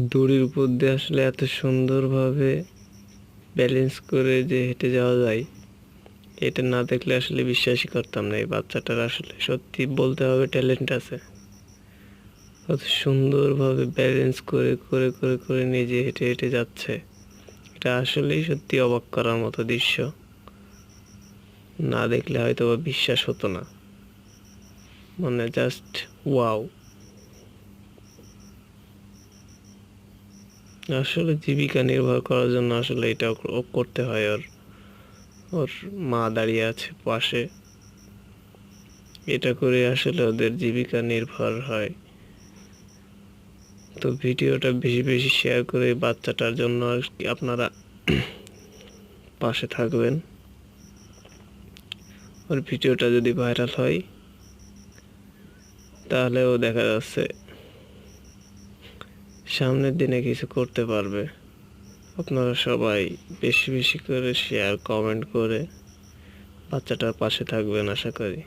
দড়ির উপর দিয়ে আসলে এত সুন্দরভাবে ব্যালেন্স করে যে হেঁটে যাওয়া যায়, এটা না দেখলে আসলে বিশ্বাসই করতাম না এই বাচ্চাটার আসলে সত্যি বলতে হবে ট্যালেন্ট আছে। কত সুন্দরভাবে ব্যালেন্স করে করে করে করে নিজে হেঁটে হেঁটে যাচ্ছে, এটা আসলেই সত্যি অবাক করার মতো দৃশ্য। না দেখলে হয়তো বা বিশ্বাস হতো না, মানে জাস্ট ওয়াও। আসলে জীবিকা নির্বাহ করার জন্য আসলে এটা করতে হয়। ওর ওর মা দাঁড়িয়ে আছে পাশে, এটা করে আসলে ওদের জীবিকা নির্ভর হয়। তো ভিডিওটা বেশি বেশি শেয়ার করে বাচ্চাটার জন্য আর কি আপনারা পাশে থাকবেন। ওর ভিডিওটা যদি ভাইরাল হয় তাহলেও দেখা যাচ্ছে সামনের দিনে কিছু করতে পারবে। আপনারা সবাই বেশি বেশি করে শেয়ার কমেন্ট করে বাচ্চাটার পাশে থাকবেন আশা করি।